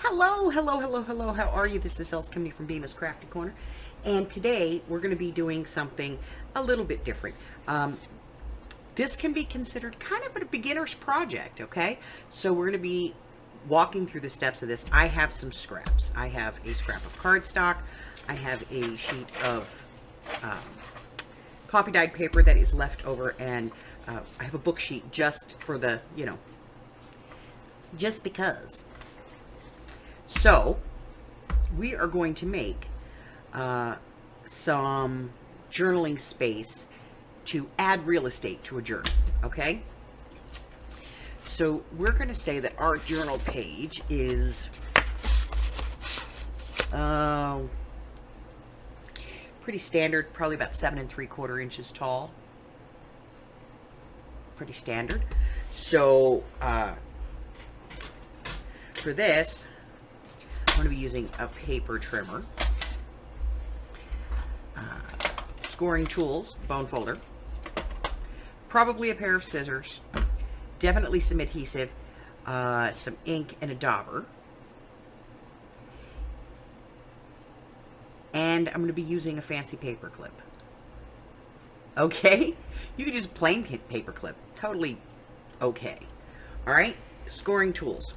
Hello, hello, hello, hello. How are you? This is Els coming from Bemis Crafty Corner. And today we're going to be doing something a little bit different. This can be considered kind of a beginner's project, okay? So we're going to be walking through the steps of this. I have some scraps. I have a scrap of cardstock. I have a sheet of coffee dyed paper that is left over, and I have a book sheet just for the, just because. So, we are going to make some journaling space to add real estate to a journal, okay? So, we're going to say that our journal page is pretty standard, probably about 7 3/4 inches tall. Pretty standard. So, for this, I'm going to be using a paper trimmer, scoring tools, bone folder, probably a pair of scissors, definitely some adhesive, some ink, and a dauber. And I'm going to be using a fancy paper clip. Okay? You can use a plain paper clip. Totally okay. Alright? Scoring tools.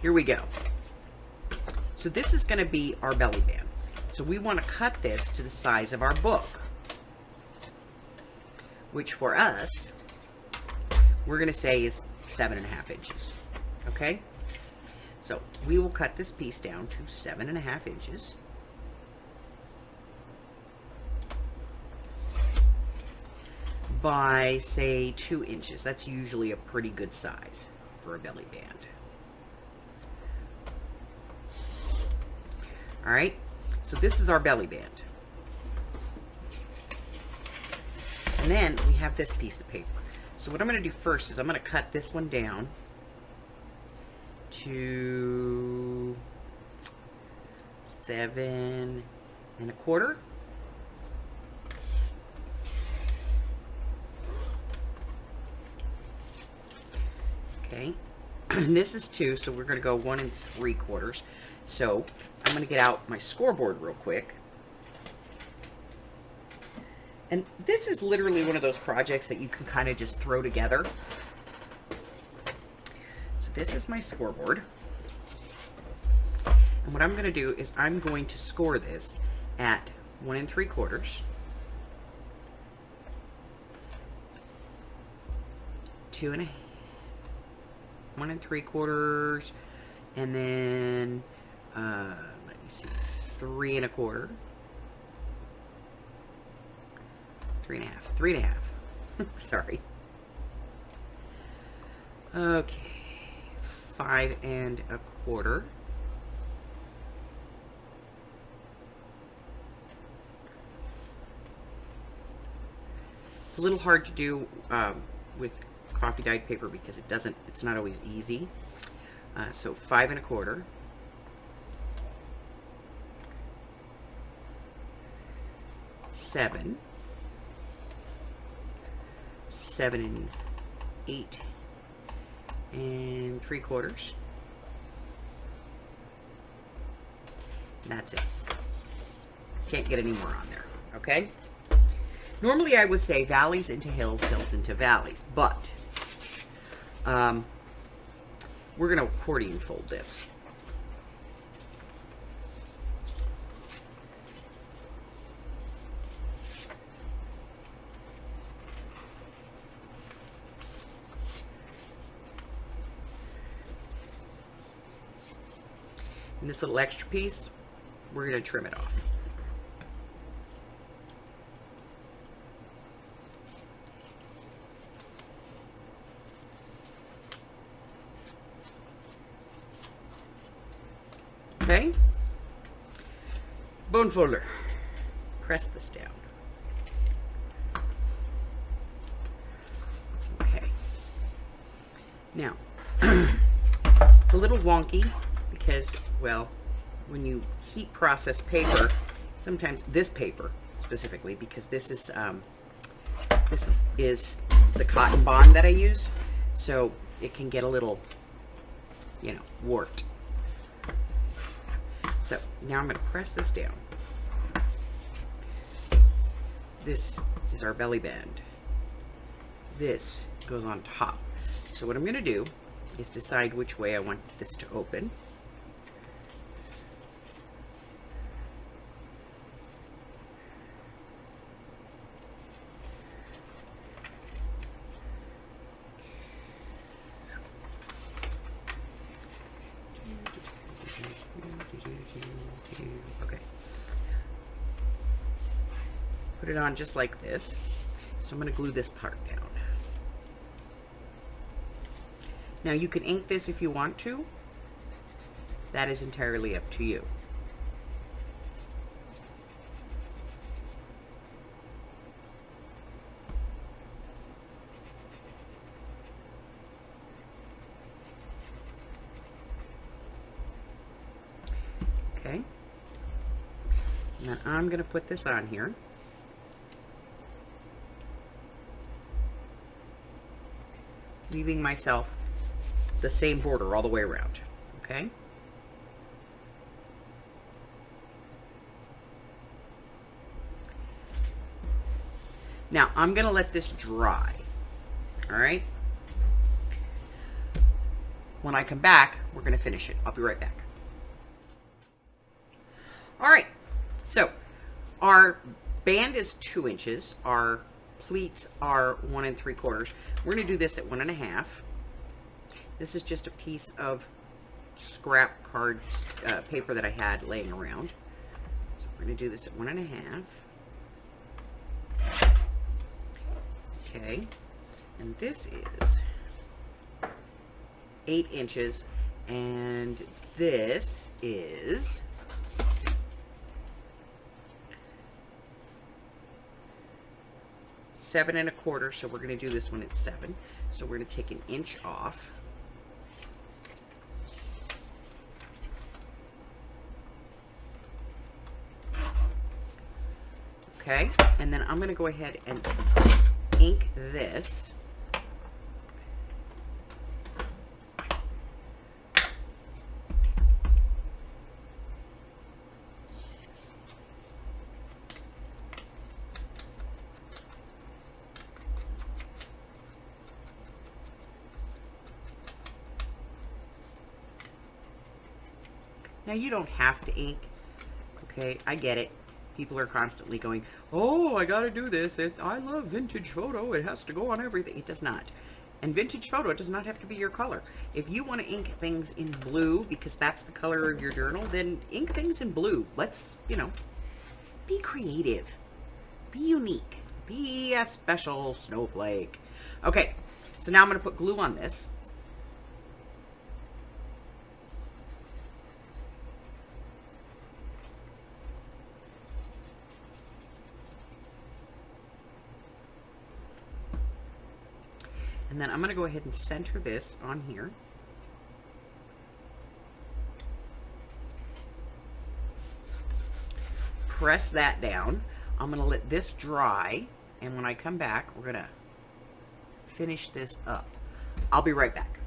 Here we go. So this is going to be our belly band. So we want to cut this to the size of our book, which for us, we're going to say is 7.5 inches. Okay? So we will cut this piece down to 7.5 inches. By, say, 2 inches. That's usually a pretty good size for a belly band. Alright, so this is our belly band. And then we have this piece of paper. So what I'm going to do first is I'm going to cut this one down to 7 1/4. Okay, and this is 2, so we're going to go 1 3/4. So I'm going to get out my scoreboard real quick. And this is literally one of those projects that you can kind of just throw together. So this is my scoreboard. And what I'm going to do is I'm going to score this at 1 3/4, 1 3/4, and then let me see, 3 1/4, 3 1/2, sorry. Okay, 5 1/4. It's a little hard to do with coffee dyed paper because it's not always easy. So 5 1/4. 7 8 3/4. That's it. Can't get any more on there. Okay? Normally I would say valleys into hills, hills into valleys, but we're going to accordion fold this. And this little extra piece, we're going to trim it off. Okay? Bone folder. Press this down. Okay. Now, it's a little wonky because, well, when you heat process paper, sometimes this paper specifically, because this is the cotton bond that I use, so it can get a little, warped. So now I'm going to press this down. This is our belly band. This goes on top. So what I'm going to do is decide which way I want this to open. Okay. Put it on just like this. So I'm going to glue this part down. Now you can ink this if you want to. That is entirely up to you. Okay. Now I'm going to put this on here. Leaving myself the same border all the way around. Okay. Now I'm going to let this dry. All right. When I come back, we're going to finish it. I'll be right back. All right. So our band is 2 inches. Our pleats are 1 3/4. We're going to do this at 1 1/2. This is just a piece of scrap card paper that I had laying around. So we're going to do this at 1 1/2. Okay. And this is 8 inches. And this is 7 1/4. So we're going to do this one at 7. So we're going to take 1 inch off. Okay, and then I'm going to go ahead and ink this. Now you don't have to ink, okay, I get it. People are constantly going, oh, I gotta do this. I love vintage photo. It has to go on everything. It does not. And vintage photo, it does not have to be your color. If you want to ink things in blue because that's the color of your journal, then ink things in blue. Let's, you know, be creative. Be unique. Be a special snowflake. Okay, so now I'm going to put glue on this. And then I'm going to go ahead and center this on here. Press that down. I'm going to let this dry. And when I come back, we're going to finish this up. I'll be right back.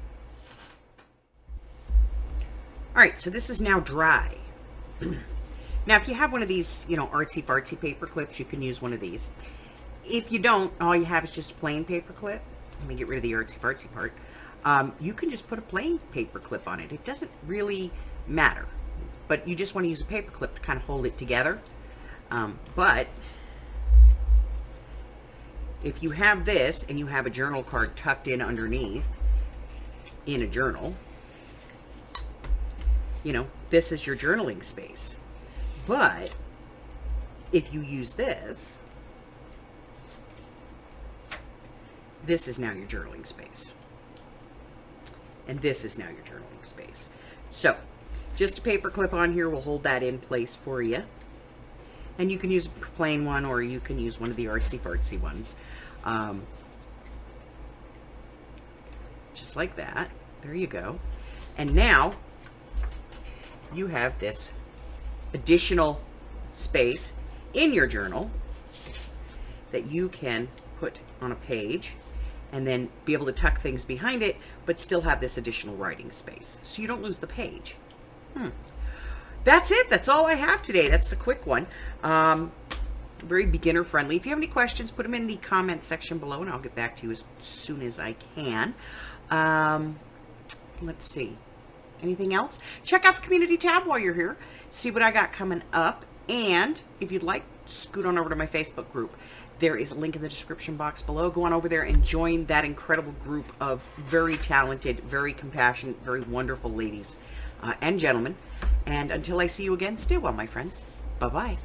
All right, so this is now dry. Now, if you have one of these, you know, artsy fartsy paper clips, you can use one of these. If you don't, all you have is just a plain paper clip. Let me get rid of the artsy fartsy part. You can just put a plain paper clip on it. It doesn't really matter, but you just want to use a paper clip to kind of hold it together. But if you have this and you have a journal card tucked in underneath in a journal, you know, this is your journaling space. But if you use this, this is now your journaling space. And this is now your journaling space. So, just a paper clip on here will hold that in place for you. And you can use a plain one or you can use one of the artsy fartsy ones. Just like that. There you go. And now, you have this additional space in your journal that you can put on a page and then be able to tuck things behind it, but still have this additional writing space. So you don't lose the page. that's it. That's all I have today. That's the quick one. Very beginner friendly. If you have any questions, put them in the comment section below and I'll get back to you as soon as I can. Let's see. Anything else? Check out the community tab while you're here. See what I got coming up. And if you'd like, scoot on over to my Facebook group. There is a link in the description box below. Go on over there and join that incredible group of very talented, very compassionate, very wonderful ladies and gentlemen. And until I see you again, stay well, my friends. Bye-bye.